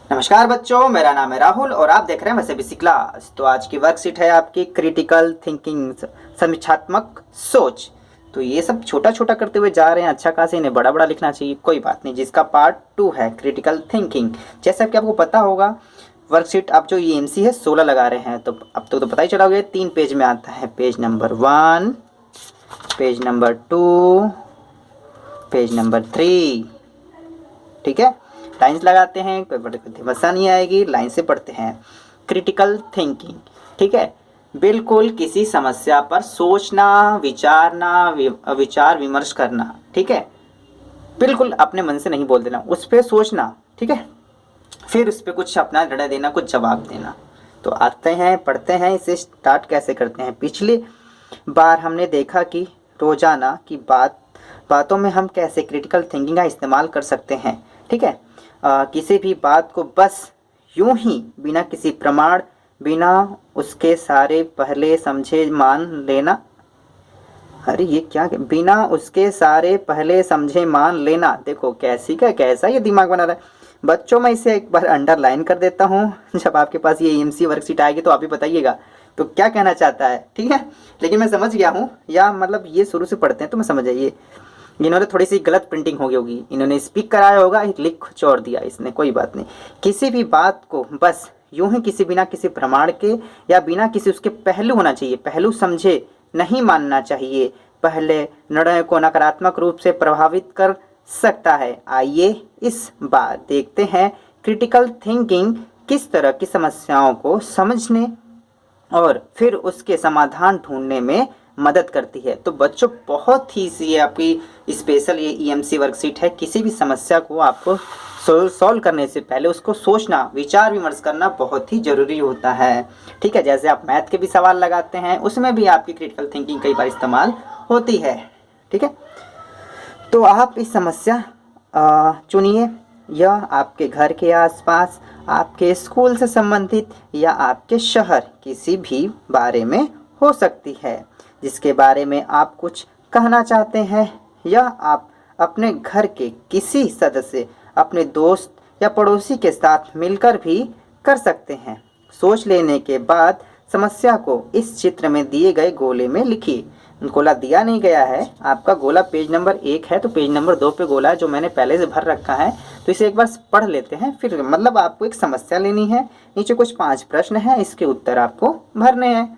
नमस्कार बच्चों, मेरा नाम है राहुल और आप देख रहे हैं वैसे बीसी क्लास। तो आज की वर्कशीट है आपकी क्रिटिकल थिंकिंग, समीक्षात्मक सोच। तो ये सब छोटा छोटा करते हुए जा रहे हैं, अच्छा खासा इन्हें बड़ा बड़ा लिखना चाहिए, कोई बात नहीं। जिसका पार्ट 2 है क्रिटिकल थिंकिंग। जैसा कि आपको पता होगा, वर्कशीट आप जो EMC है 16 लगा रहे हैं, तो अब तो पता ही चला होगा 3 पेज में आता है। Page number 1, page number 2, page number 3। ठीक है, लाइन्स लगाते हैं, कोई बड़ी समस्या नहीं आएगी, लाइन से पढ़ते हैं। क्रिटिकल थिंकिंग, ठीक है, बिल्कुल किसी समस्या पर सोचना, विचारना, विचार विमर्श करना। ठीक है, बिल्कुल अपने मन से नहीं बोल देना, उस पर सोचना। ठीक है, फिर उस पर कुछ अपना निर्णय देना, कुछ जवाब देना। तो आते हैं, पढ़ते हैं, इसे स्टार्ट कैसे करते हैं। पिछली बार हमने देखा कि रोजाना की बातों में हम कैसे क्रिटिकल थिंकिंग का इस्तेमाल कर सकते हैं। ठीक है, किसी भी बात को बस यूं ही बिना किसी प्रमाण, बिना उसके सारे पहले समझे मान लेना। अरे ये क्या, बिना उसके सारे पहले समझे मान लेना। देखो कैसी का कैसा ये दिमाग बना रहा है बच्चों। मैं इसे एक बार अंडरलाइन कर देता हूँ, जब आपके पास ये EMC वर्कशीट आएगी तो आप ही बताइएगा तो क्या कहना चाहता है। ठीक है, लेकिन मैं समझ गया हूँ, या मतलब ये शुरू से पढ़ते हैं तो मैं समझ जाइए। इन्होंने थोड़ी सी गलत प्रिंटिंग हो गई होगी, इन्होंने स्पीक कराया होगा, लिख छोड़ दिया इसने, कोई बात नहीं। किसी भी बात को बस यूं ही किसी बिना किसी प्रमाण के या बिना किसी उसके पहलू होना चाहिए, पहलू समझे नहीं मानना चाहिए, पहले निर्णय को नकारात्मक रूप से प्रभावित कर सकता है। आइए इस बार देखते हैं क्रिटिकल थिंकिंग किस तरह की समस्याओं को समझने और फिर उसके समाधान ढूंढने में मदद करती है। तो बच्चों बहुत ही सी आपकी स्पेशल ये EMC वर्कशीट है। किसी भी समस्या को आपको सॉल्व करने से पहले उसको सोचना, विचार विमर्श करना बहुत ही ज़रूरी होता है। ठीक है, जैसे आप मैथ के भी सवाल लगाते हैं, उसमें भी आपकी क्रिटिकल थिंकिंग कई बार इस्तेमाल होती है। ठीक है, तो आप इस समस्या चुनिए। यह आपके घर के आसपास, आपके स्कूल से संबंधित या आपके शहर किसी भी बारे में हो सकती है, जिसके बारे में आप कुछ कहना चाहते हैं, या आप अपने घर के किसी सदस्य, अपने दोस्त या पड़ोसी के साथ मिलकर भी कर सकते हैं। सोच लेने के बाद समस्या को इस चित्र में दिए गए गोले में लिखिए। गोला दिया नहीं गया है आपका, गोला पेज नंबर 1 है तो पेज नंबर 2 पे गोला है जो मैंने पहले से भर रखा है। तो इसे एक बार पढ़ लेते हैं, फिर मतलब आपको एक समस्या लेनी है, नीचे कुछ 5 प्रश्न हैं, इसके उत्तर आपको भरने हैं।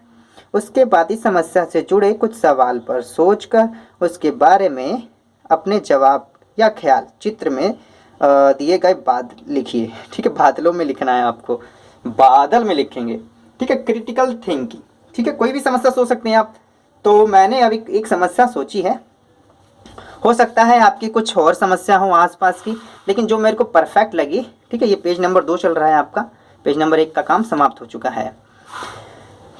उसके बाद इस समस्या से जुड़े कुछ सवाल पर सोचकर उसके बारे में अपने जवाब या ख्याल चित्र में दिए गए बादल लिखिए। ठीक है, बादलों में लिखना है आपको, बादल में लिखेंगे। ठीक है, क्रिटिकल थिंकिंग। ठीक है, कोई भी समस्या सोच सकते हैं आप। तो मैंने अभी एक समस्या सोची है, हो सकता है आपकी कुछ और समस्या हो आसपास की, लेकिन जो मेरे को परफेक्ट लगी। ठीक है, ये पेज नंबर 2 चल रहा है आपका, पेज नंबर 1 का काम समाप्त हो चुका है।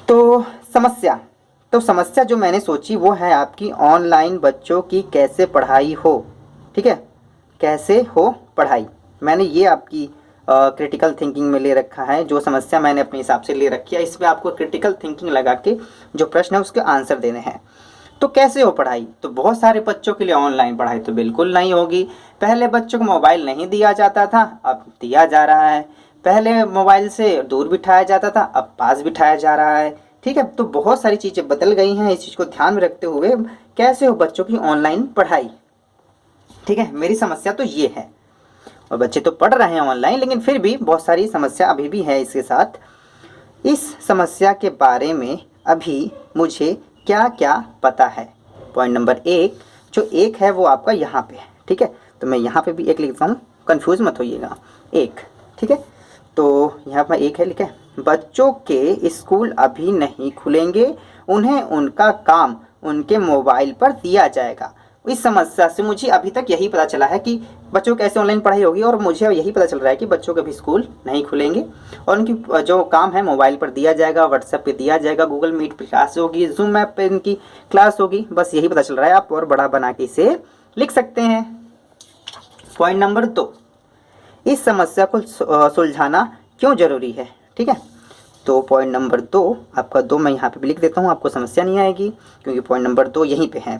तो समस्या जो मैंने सोची वो है आपकी, ऑनलाइन बच्चों की कैसे पढ़ाई हो। ठीक है, कैसे हो पढ़ाई, मैंने ये आपकी क्रिटिकल थिंकिंग में ले रखा है। जो समस्या मैंने अपने हिसाब से ले रखी है, इसमें आपको क्रिटिकल थिंकिंग लगा के जो प्रश्न है उसके आंसर देने हैं। तो कैसे हो पढ़ाई, तो बहुत सारे बच्चों के लिए ऑनलाइन पढ़ाई तो बिल्कुल नहीं होगी। पहले बच्चों को मोबाइल नहीं दिया जाता था, अब दिया जा रहा है। पहले मोबाइल से दूर बिठाया जाता था, अब पास बिठाया जा रहा है। ठीक है, तो बहुत सारी चीज़ें बदल गई हैं। इस चीज़ को ध्यान में रखते हुए कैसे हो बच्चों की ऑनलाइन पढ़ाई। ठीक है, मेरी समस्या तो ये है, और बच्चे तो पढ़ रहे हैं ऑनलाइन, लेकिन फिर भी बहुत सारी समस्या अभी भी है इसके साथ। इस समस्या के बारे में अभी मुझे क्या क्या पता है। पॉइंट नंबर 1 जो 1 है वो आपका यहाँ पे है। ठीक है, तो मैं यहाँ पे भी 1 लिखता हूँ, कंफ्यूज मत होइएगा, 1। ठीक है, तो यहाँ पर 1 है लिखा है, बच्चों के स्कूल अभी नहीं खुलेंगे, उन्हें उनका काम उनके मोबाइल पर दिया जाएगा। इस समस्या से मुझे अभी तक यही पता चला है कि बच्चों कैसे ऑनलाइन पढ़ाई होगी, और मुझे यही पता चल रहा है कि बच्चों के भी स्कूल नहीं खुलेंगे और उनकी जो काम है मोबाइल पर दिया जाएगा, व्हाट्सएप पे दिया जाएगा, गूगल मीट पे क्लास होगी, जूम ऐप पे इनकी क्लास होगी। बस यही पता चल रहा है, आप और बड़ा बना के इसे लिख सकते हैं। पॉइंट नंबर 2, इस समस्या को सुलझाना क्यों जरूरी है। ठीक है, तो पॉइंट नंबर 2 आपका 2 मैं यहाँ पे भी लिख देता हूँ, आपको समस्या नहीं आएगी क्योंकि पॉइंट नंबर 2 यहीं पे है।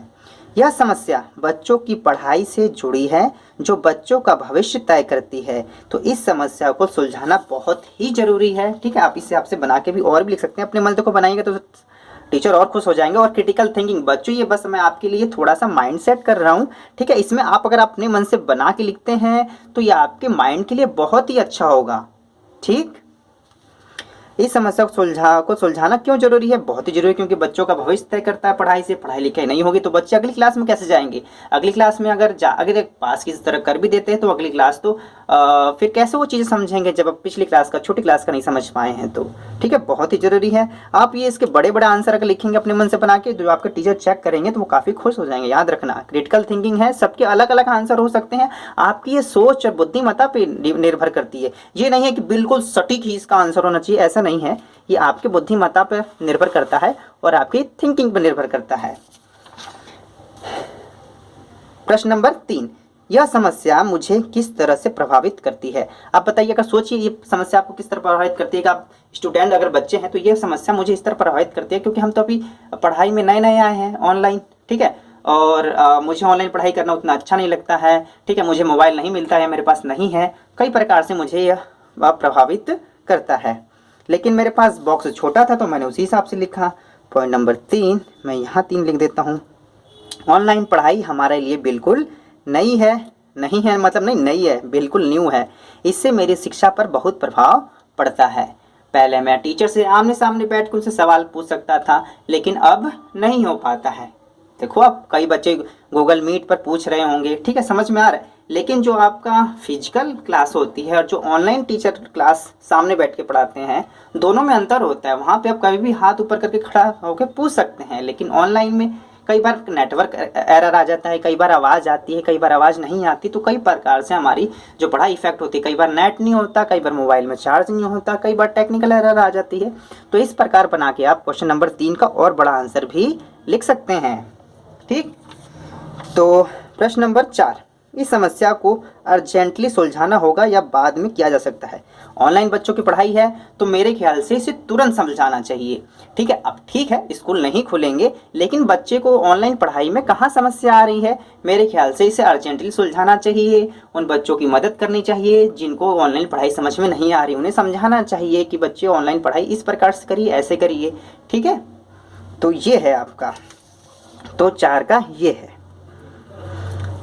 यह समस्या बच्चों की पढ़ाई से जुड़ी है जो बच्चों का भविष्य तय करती है, तो इस समस्या को सुलझाना बहुत ही जरूरी है। ठीक है, आप इसे आपसे बना के भी और भी लिख सकते हैं, अपने मन को बनाएंगे तो टीचर और खुश हो जाएंगे। और क्रिटिकल थिंकिंग बच्चों, ये बस मैं आपके लिए थोड़ा सा माइंड सेट कर रहा हूँ। ठीक है, इसमें आप अगर अपने मन से बना के लिखते हैं तो ये आपके माइंड के लिए बहुत ही अच्छा होगा। ठीक, इस समस्या को सुलझाना क्यों जरूरी है? बहुत ही जरूरी है क्योंकि बच्चों का भविष्य तय करता है पढ़ाई से। पढ़ाई लिखाई नहीं होगी तो बच्चे अगली क्लास में कैसे जाएंगे? अगली क्लास में अगर पास किसी तरह कर भी देते हैं तो अगली क्लास तो फिर कैसे वो चीज़ें समझेंगे जब आप पिछली क्लास का, छोटी क्लास का नहीं समझ पाए हैं तो। ठीक है, बहुत ही जरूरी है। आप ये इसके बड़े बड़े आंसर अगर लिखेंगे अपने मन से बना के, जो आपके टीचर चेक करेंगे तो वो काफ़ी खुश हो जाएंगे। याद रखना, क्रिटिकल थिंकिंग है, सबके अलग अलग आंसर हो सकते हैं, आपकी ये सोच और बुद्धिमत्ता पे निर्भर करती है। ये नहीं है कि बिल्कुल सटीक ही इसका आंसर होना चाहिए, ऐसा नहीं है। ये आपके बुद्धिमत्ता पर निर्भर करता है और आपकी थिंकिंग पर निर्भर करता है। प्रश्न नंबर 3, यह समस्या मुझे किस तरह से प्रभावित करती है? आप बताइए, अगर सोचिए ये समस्या आपको किस तरह प्रभावित करती है। कि आप स्टूडेंट अगर बच्चे हैं तो ये समस्या मुझे इस तरह प्रभावित करती है क्योंकि हम तो अभी पढ़ाई में नए नए आए हैं ऑनलाइन। ठीक है, और मुझे ऑनलाइन पढ़ाई करना उतना अच्छा नहीं लगता है। ठीक है, मुझे मोबाइल नहीं मिलता है, मेरे पास नहीं है, कई प्रकार से मुझे यह प्रभावित करता है। लेकिन मेरे पास बॉक्स छोटा था तो मैंने उसी हिसाब से लिखा। पॉइंट नंबर 3 मैं यहाँ 3 लिख देता हूँ। ऑनलाइन पढ़ाई हमारे लिए बिल्कुल नई है, नहीं है मतलब नहीं, नई है, बिल्कुल न्यू है। इससे मेरी शिक्षा पर बहुत प्रभाव पड़ता है। पहले मैं टीचर से आमने सामने बैठ कर उनसे सवाल पूछ सकता था, लेकिन अब नहीं हो पाता है। देखो, आप कई बच्चे गूगल मीट पर पूछ रहे होंगे, ठीक है, समझ में आ रहा है। लेकिन जो आपका फिजिकल क्लास होती है और जो ऑनलाइन टीचर क्लास सामने बैठ के पढ़ाते हैं, दोनों में अंतर होता है। वहाँ पे आप कभी भी हाथ ऊपर करके खड़ा होकर पूछ सकते हैं, लेकिन ऑनलाइन में कई बार नेटवर्क एरर आ जाता है, कई बार आवाज़ आती है, कई बार आवाज़ नहीं आती, तो कई प्रकार से हमारी जो पढ़ाई इफेक्ट होती है। कई बार नेट नहीं होता, कई बार मोबाइल में चार्ज नहीं होता, कई बार टेक्निकल एरर आ जाती है। तो इस प्रकार बना के आप क्वेश्चन नंबर 3 का और बड़ा आंसर भी लिख सकते हैं। ठीक, तो प्रश्न नंबर 4, इस समस्या को अर्जेंटली सुलझाना होगा या बाद में किया जा सकता है? ऑनलाइन बच्चों की पढ़ाई है तो मेरे ख्याल से इसे तुरंत समझाना चाहिए। ठीक है, अब ठीक है स्कूल नहीं खुलेंगे, लेकिन बच्चे को ऑनलाइन पढ़ाई में कहाँ समस्या आ रही है? मेरे ख्याल से इसे अर्जेंटली सुलझाना चाहिए। उन बच्चों की मदद करनी चाहिए जिनको ऑनलाइन पढ़ाई समझ में नहीं आ रही, उन्हें समझाना चाहिए कि बच्चे ऑनलाइन पढ़ाई इस प्रकार से करिए, ऐसे करिए। ठीक है, तो ये है आपका, तो 4 का ये है।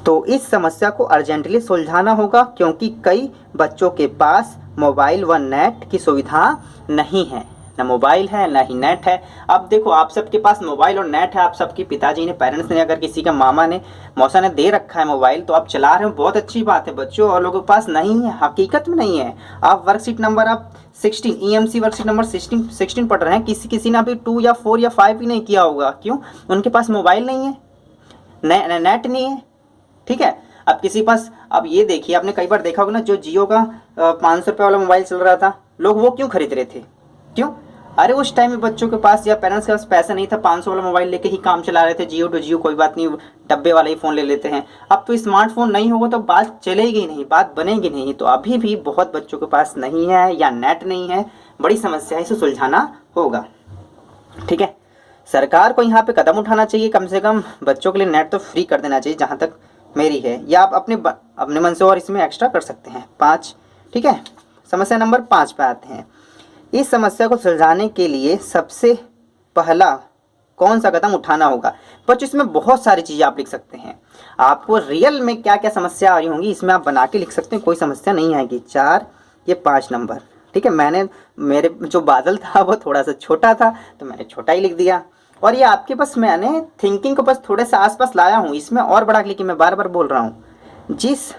तो इस समस्या को अर्जेंटली सुलझाना होगा क्योंकि कई बच्चों के पास मोबाइल व नेट की सुविधा नहीं है। ना मोबाइल है ना ही नेट है। अब देखो, आप सबके पास मोबाइल और नेट है, आप सबके पिताजी ने, पेरेंट्स ने, अगर किसी का मामा ने, मौसा ने दे रखा है मोबाइल, तो आप चला रहे हो, बहुत अच्छी बात है बच्चों। और लोगों के पास नहीं है, हकीकत में नहीं है। आप वर्कशीट नंबर आप 16 EMC वर्कशीट नंबर 16 पढ़ रहे हैं, किसी ने अभी 2 या 4 या 5 भी नहीं किया होगा। क्यों? उनके पास मोबाइल नहीं है, नेट नहीं है। ठीक है, अब किसी पास, अब ये देखिए, आपने कई बार देखा होगा ना, जो जियो का 500 रुपये वाला मोबाइल चल रहा था, लोग वो क्यों खरीद रहे थे? क्यों? अरे उस टाइम में बच्चों के पास या पेरेंट्स के पास पैसा नहीं था, 500 वाला मोबाइल लेके ही काम चला रहे थे। जियो टू जियो, कोई बात नहीं, डब्बे वाला ही फ़ोन ले लेते हैं। अब तो स्मार्टफोन नहीं होगा तो बात चलेगी नहीं, बात बनेगी नहीं। तो अभी भी बहुत बच्चों के पास नहीं है या नेट नहीं है, बड़ी समस्या है, इसे सुलझाना होगा। ठीक है, सरकार को यहाँ पे कदम उठाना चाहिए, कम से कम बच्चों के लिए नेट तो फ्री कर देना चाहिए, जहाँ तक मेरी है, या आप अपने मन से और इसमें एक्स्ट्रा कर सकते हैं 5। ठीक है, समस्या नंबर 5 पे आते हैं। इस समस्या को सुलझाने के लिए सबसे पहला कौन सा कदम उठाना होगा? बच्चों, इसमें बहुत सारी चीज़ें आप लिख सकते हैं। आपको रियल में क्या क्या समस्या आ रही होंगी इसमें आप बना के लिख सकते हैं, कोई समस्या नहीं आएगी। 4, ये 5 नंबर। ठीक है, मेरे जो बादल था वो थोड़ा सा छोटा था तो मैंने छोटा ही लिख दिया। और ये आपके बस, मैंने थिंकिंग को बस थोड़े से आसपास लाया हूँ, इसमें और बड़ा, लेकिन मैं बार बार बोल रहा हूँ, जिस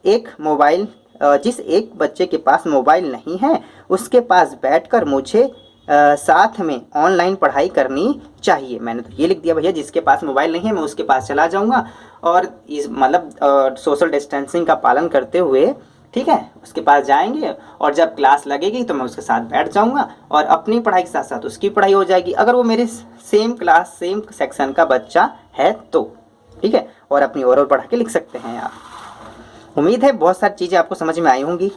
एक बच्चे के पास मोबाइल नहीं है उसके पास बैठकर मुझे साथ में ऑनलाइन पढ़ाई करनी चाहिए। मैंने तो ये लिख दिया भैया, जिसके पास मोबाइल नहीं है मैं उसके पास चला जाऊँगा और इस मतलब सोशल डिस्टेंसिंग का पालन करते हुए, ठीक है, उसके पास जाएंगे और जब क्लास लगेगी तो मैं उसके साथ बैठ जाऊंगा और अपनी पढ़ाई के साथ साथ उसकी पढ़ाई हो जाएगी, अगर वो मेरे सेम क्लास सेम सेक्शन का बच्चा है तो। ठीक है, और अपनी और पढ़ा के लिख सकते हैं आप। उम्मीद है बहुत सारी चीज़ें आपको समझ में आई होंगी।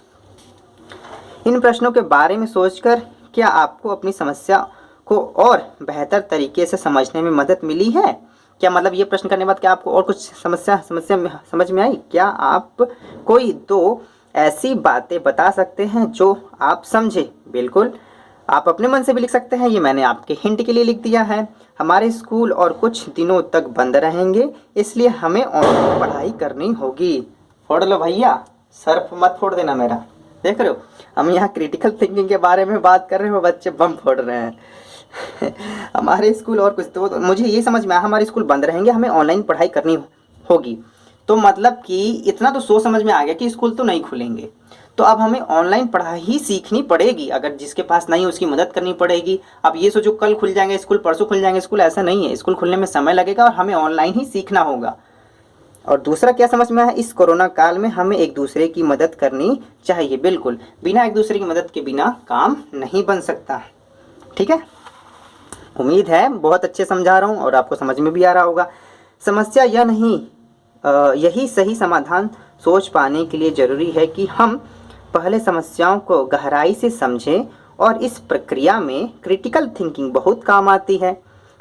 इन प्रश्नों के बारे में सोचकर क्या आपको अपनी समस्या को और बेहतर तरीके से समझने में मदद मिली है? क्या मतलब ये प्रश्न करने के बाद क्या आपको और कुछ समस्या समझ में आई? क्या आप कोई दो ऐसी बातें बता सकते हैं जो आप समझे? बिल्कुल, आप अपने मन से भी लिख सकते हैं, ये मैंने आपके हिंट के लिए लिख दिया है। हमारे स्कूल और कुछ दिनों तक बंद रहेंगे, इसलिए हमें ऑनलाइन पढ़ाई करनी होगी। फोड़ लो भैया, सर्फ मत फोड़ देना मेरा। देख रहे हो, हम यहाँ क्रिटिकल थिंकिंग के बारे में बात कर रहे हो, बच्चे बम फोड़ रहे हैं। हमारे स्कूल और कुछ तो मुझे ये समझ में आया, हमारे स्कूल बंद रहेंगे, हमें ऑनलाइन पढ़ाई करनी होगी। तो मतलब कि इतना तो सोच समझ में आ गया कि स्कूल तो नहीं खुलेंगे, तो अब हमें ऑनलाइन पढ़ाई ही सीखनी पड़ेगी। अगर जिसके पास नहीं है उसकी मदद करनी पड़ेगी। अब ये सोचो कल खुल जाएंगे स्कूल, परसों खुल जाएंगे स्कूल, ऐसा नहीं है। स्कूल खुलने में समय लगेगा और हमें ऑनलाइन ही सीखना होगा। और दूसरा क्या समझ में आया, इस कोरोना काल में हमें एक दूसरे की मदद करनी चाहिए। बिल्कुल, बिना एक दूसरे की मदद के बिना काम नहीं बन सकता। ठीक है, उम्मीद है बहुत अच्छे समझा रहा हूँ और आपको समझ में भी आ रहा होगा। समस्या यह नहीं, यही सही समाधान सोच पाने के लिए ज़रूरी है कि हम पहले समस्याओं को गहराई से समझें, और इस प्रक्रिया में क्रिटिकल थिंकिंग बहुत काम आती है।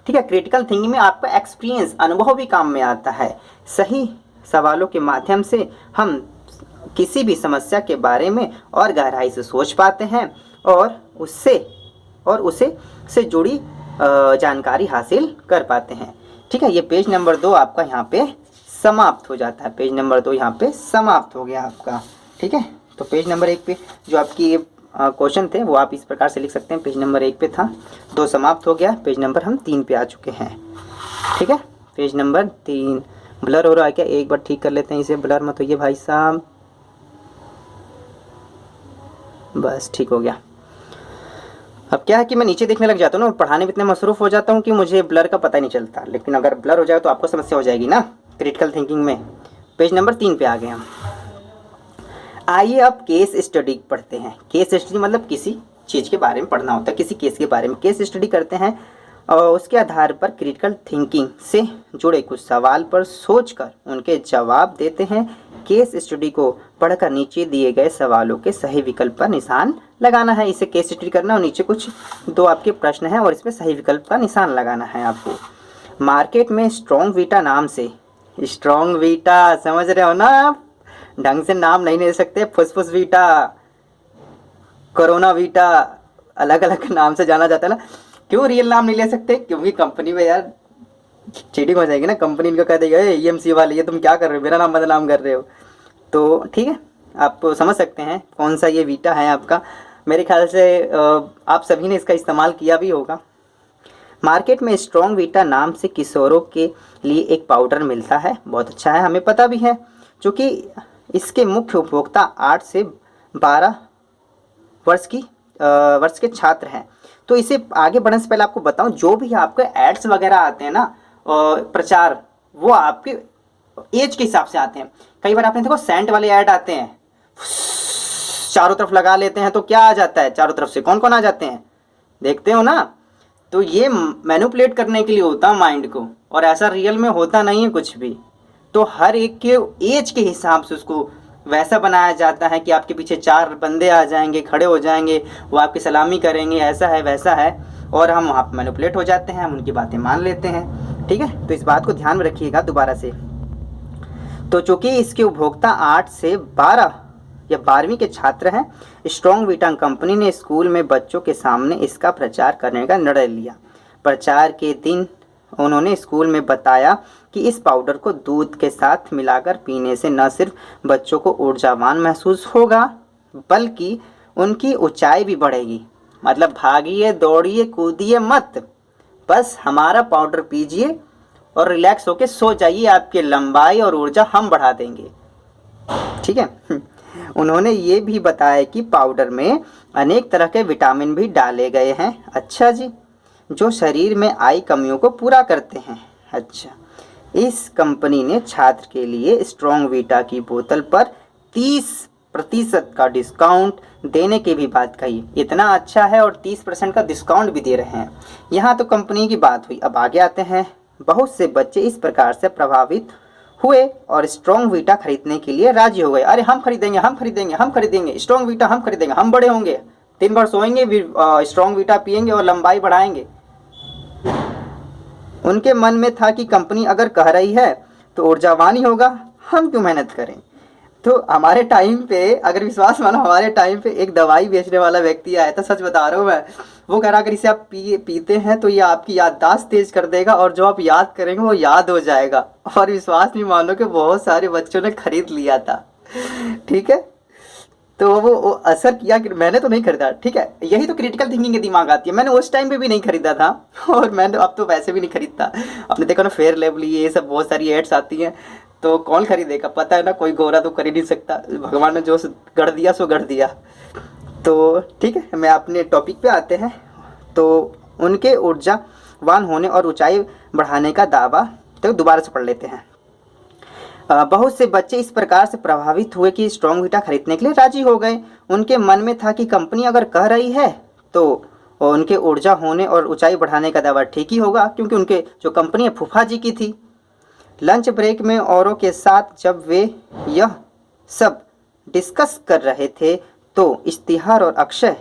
ठीक है, क्रिटिकल थिंकिंग में आपका एक्सपीरियंस, अनुभव भी काम में आता है। सही सवालों के माध्यम से हम किसी भी समस्या के बारे में और गहराई से सोच पाते हैं और उसे से जुड़ी जानकारी हासिल कर पाते हैं। ठीक है, ये पेज नंबर 2 आपका यहाँ पे समाप्त हो जाता है। पेज नंबर 2 यहाँ पे समाप्त हो गया आपका। ठीक है, तो पेज नंबर 1 पे जो आपकी क्वेश्चन थे वो आप इस प्रकार से लिख सकते हैं। पेज नंबर 1 पे था, 2 समाप्त हो गया, पेज नंबर हम 3 पे आ चुके हैं। ठीक है, पेज नंबर 3 ब्लर हो रहा है क्या? एक बार ठीक कर लेते हैं इसे, ब्लर मत होइए भाई साहब। बस ठीक हो गया। अब क्या है कि मैं नीचे देखने लग जाता हूँ ना, पढ़ाने में इतने मसरूफ़ हो जाता हूँ कि मुझे ब्लर का पता ही नहीं चलता। लेकिन अगर ब्लर हो जाए तो आपको समस्या हो जाएगी ना क्रिटिकल थिंकिंग में। पेज नंबर 3 पे आ गए हम। आइए अब केस स्टडी पढ़ते हैं। केस स्टडी मतलब किसी चीज़ के बारे में पढ़ना होता है, किसी केस के बारे में केस स्टडी करते हैं और उसके आधार पर क्रिटिकल थिंकिंग से जुड़े कुछ सवाल पर सोचकर उनके जवाब देते हैं। केस स्टडी को पढ़कर नीचे दिए गए सवालों के सही विकल्प पर निशान लगाना है। इसे केस स्टडी करना और नीचे कुछ 2 आपके प्रश्न हैं और इसमें सही विकल्प का निशान लगाना है आपको। मार्केट में स्ट्रॉन्ग वीटा नाम से, स्ट्रॉन्ग वीटा समझ रहे हो ना आप? ढंग से नाम नहीं ले सकते, फुसफुस वीटा, कोरोना वीटा, अलग अलग नाम से जाना जाता है ना। क्यों रियल नाम नहीं ले सकते? क्योंकि कंपनी में यार चीटिंग हो जाएगी ना। कंपनी इनको कह देगी EMC वाले ये तुम क्या कर रहे हो, मेरा नाम बदनाम कर रहे हो। तो ठीक है, आप समझ सकते हैं कौन सा ये वीटा है आपका। मेरे ख्याल से आप सभी ने इसका इस्तेमाल किया भी होगा। मार्केट में स्ट्रॉन्ग वीटा नाम से किशोरों के लिए एक पाउडर मिलता है, बहुत अच्छा है, हमें पता भी है। चूँकि इसके मुख्य उपभोक्ता 8 से 12 वर्ष के छात्र हैं। तो इसे आगे बढ़ने से पहले आपको बताऊं, जो भी आपके एड्स वगैरह आते हैं ना, प्रचार, वो आपके एज के हिसाब से आते हैं। कई बार आपने देखो सेंट वाले ऐड आते हैं, चारों तरफ लगा लेते हैं तो क्या आ जाता है, चारों तरफ से कौन कौन आ जाते हैं, देखते हो ना। तो ये मैनिपुलेट करने के लिए होता है माइंड को, और ऐसा रियल में होता नहीं है कुछ भी। तो हर एक के एज के हिसाब से उसको वैसा बनाया जाता है कि आपके पीछे 4 बंदे आ जाएंगे, खड़े हो जाएंगे, वो आपकी सलामी करेंगे, ऐसा है वैसा है, और हम वहाँ पर मैनिपुलेट हो जाते हैं, हम उनकी बातें मान लेते हैं। ठीक है, तो इस बात को ध्यान में रखिएगा दोबारा से। तो चूँकि इसके उपभोक्ता 8 से 12 या 12वीं के छात्र हैं, स्ट्रॉन्ग वीटा कंपनी ने स्कूल में बच्चों के सामने इसका प्रचार करने का निर्णय लिया। प्रचार के दिन उन्होंने स्कूल में बताया कि इस पाउडर को दूध के साथ मिलाकर पीने से न सिर्फ बच्चों को ऊर्जावान महसूस होगा, बल्कि उनकी ऊंचाई भी बढ़ेगी। मतलब भागिए, दौड़िए, कूदिए मत, बस हमारा पाउडर पीजिए और रिलैक्स होके सो जाइए, आपकी लंबाई और ऊर्जा हम बढ़ा देंगे। ठीक है। उन्होंने ये भी बताया कि पाउडर में अनेक तरह के विटामिन भी डाले गए हैं। अच्छा जी, जो शरीर में आई कमियों को पूरा करते हैं। अच्छा, इस कंपनी ने छात्र के लिए स्ट्रॉन्ग वीटा की बोतल पर 30% का डिस्काउंट देने की भी बात कही। इतना अच्छा है और 30% का डिस्काउंट भी दे रहे हैं। यहाँ तो कंपनी की बात हुई। अब आगे आते हैं। बहुत से बच्चे इस प्रकार से प्रभावित हुए और स्ट्रॉन्ग वीटा खरीदने के लिए राजी हो गए। अरे हम खरीदेंगे, हम खरीदेंगे, हम खरीदेंगे, स्ट्रॉन्ग वीटा हम खरीदेंगे, हम बड़े होंगे। दिन भर सोएंगे, स्ट्रॉन्ग वीटा पिएंगे और लंबाई बढ़ाएंगे। उनके मन में था कि कंपनी अगर कह रही है तो ऊर्जावान ही होगा, हम क्यों मेहनत करें। तो हमारे टाइम पे, अगर विश्वास मानो, हमारे टाइम पे एक दवाई बेचने वाला व्यक्ति आया था, सच बता रहा हूँ मैं। वो कह रहा अगर इसे आप पीते हैं तो ये आपकी याददाश्त तेज कर देगा और जो आप याद करेंगे वो याद हो जाएगा। और विश्वास नहीं मानो कि बहुत सारे बच्चों ने खरीद लिया था। ठीक है, तो वो असर किया कि मैंने तो नहीं खरीदा। ठीक है, यही तो क्रिटिकल थिंकिंग के दिमाग आती है। मैंने उस टाइम पे भी नहीं खरीदा था और मैंने अब तो वैसे भी नहीं खरीदता। आपने देखा ना फेयर लेवल ये सब बहुत सारी एड्स आती हैं, तो कौन खरीदेगा, पता है ना, कोई गोरा तो कर ही नहीं सकता। भगवान ने जो गढ़ दिया सो गढ़ दिया। तो ठीक है, मैं अपने टॉपिक पे आते हैं। तो उनके ऊर्जावान होने और ऊंचाई बढ़ाने का दावा, तो दोबारा से पढ़ लेते हैं। बहुत से बच्चे इस प्रकार से प्रभावित हुए कि स्ट्रॉन्ग वीटा खरीदने के लिए राजी हो गए। उनके मन में था कि कंपनी अगर कह रही है तो उनके ऊर्जा होने और ऊंचाई बढ़ाने का दावा ठीक ही होगा, क्योंकि उनके जो कंपनी है फूफा जी की थी। लंच ब्रेक में औरों के साथ जब वे यह सब डिस्कस कर रहे थे तो इश्तिहार और अक्षय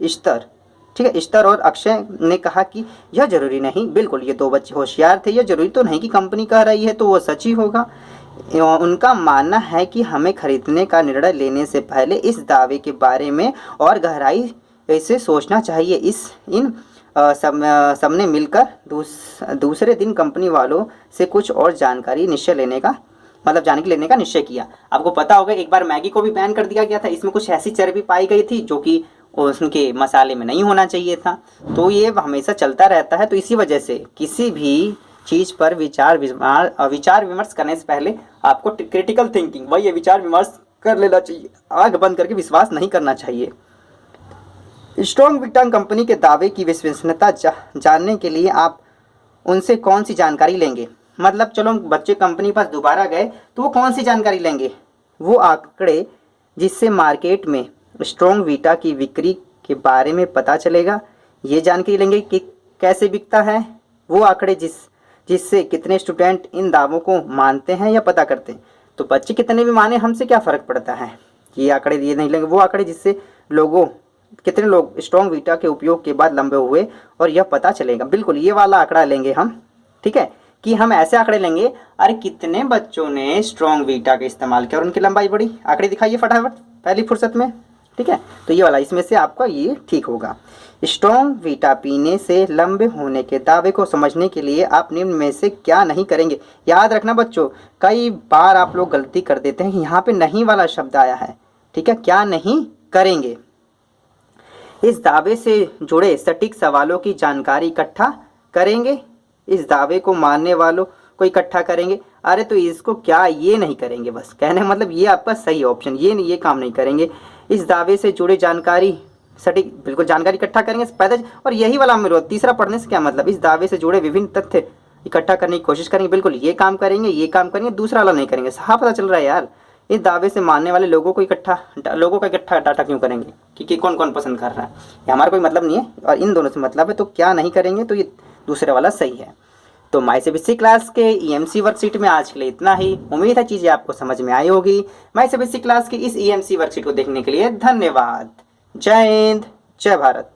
इश्तर और अक्षय ने कहा कि यह जरूरी नहीं। बिल्कुल, ये दो बच्चे होशियार थे। यह जरूरी तो नहीं कि कंपनी कह रही है तो वो सच ही होगा। उनका मानना है कि हमें खरीदने का निर्णय लेने से पहले इस दावे के बारे में और गहराई से सोचना चाहिए। सबने मिलकर दूसरे दिन कंपनी वालों से कुछ और जानकारी लेने का निश्चय किया। आपको पता होगा एक बार मैगी को भी बैन कर दिया गया था। इसमें कुछ ऐसी चर्बी पाई गई थी जो कि उनके मसाले में नहीं होना चाहिए था। तो ये हमेशा चलता रहता है। तो इसी वजह से किसी भी चीज़ पर विचार विमर्श करने से पहले आपको क्रिटिकल थिंकिंग, वही विचार विमर्श कर लेना चाहिए। आंख बंद करके विश्वास नहीं करना चाहिए। स्ट्रॉन्ग वीटा कंपनी के दावे की विश्वसनीयता जानने के लिए आप उनसे कौन सी जानकारी लेंगे। मतलब चलो बच्चे कंपनी पास दोबारा गए तो वो कौन सी जानकारी लेंगे, वो आंकड़े जिससे मार्केट में स्ट्रॉन्ग वीटा की बिक्री के बारे में पता चलेगा। ये जानकारी लेंगे कि कैसे बिकता है। वो आंकड़े जिससे कितने स्टूडेंट इन दावों को मानते हैं या पता करते हैं। तो बच्चे कितने भी माने, हमसे क्या फ़र्क पड़ता है। ये आंकड़े ये नहीं लेंगे। वो आंकड़े जिससे कितने लोग स्ट्रॉन्ग वीटा के उपयोग के बाद लंबे हुए और यह पता चलेगा। बिल्कुल ये वाला आंकड़ा लेंगे हम। ठीक है, कि हम ऐसे आंकड़े लेंगे, अरे कितने बच्चों ने स्ट्रॉन्ग वीटा का इस्तेमाल किया और उनकी लंबाई बढ़ी। आंकड़े दिखाइए फटाफट पहली फुर्सत में। ठीक है, तो ये वाला इसमें से आपका ये ठीक होगा। स्ट्रॉन्ग वीटा पीने से लंबे होने के दावे को समझने के लिए आप निम्न में से क्या नहीं करेंगे। याद रखना बच्चों, कई बार आप लोग गलती कर देते हैं। यहाँ पे नहीं वाला शब्द आया है। ठीक है, क्या नहीं करेंगे। इस दावे से जुड़े सटीक सवालों की जानकारी इकट्ठा करेंगे। इस दावे को मानने वालों को इकट्ठा करेंगे। अरे तो इसको क्या ये नहीं करेंगे, बस कहने मतलब ये आपका सही ऑप्शन, ये काम नहीं करेंगे। इस दावे से जुड़े जानकारी सटीक, बिल्कुल जानकारी इकट्ठा करेंगे पैदा। और यही वाला मेरे तीसरा पढ़ने से क्या मतलब, इस दावे से जुड़े विभिन्न तथ्य इकट्ठा करने की कोशिश करेंगे। बिल्कुल ये काम करेंगे, दूसरा वाला नहीं करेंगे। साफ पता चल रहा है यार। इस दावे से मानने वाले लोगों का इकट्ठा डाटा क्यों करेंगे, क्योंकि कौन कौन पसंद कर रहा है, ये हमारा कोई मतलब नहीं है। और इन दोनों से मतलब है, तो क्या नहीं करेंगे, तो ये दूसरे वाला सही है। तो माई सीबीएसई क्लास के ईएमसी वर्कशीट में आज के लिए इतना ही। उम्मीद है चीज़ें आपको समझ में आई होगी। माई सीबीएसई क्लास की इस ईएमसी वर्कशीट को देखने के लिए धन्यवाद। जय हिंद, जय भारत।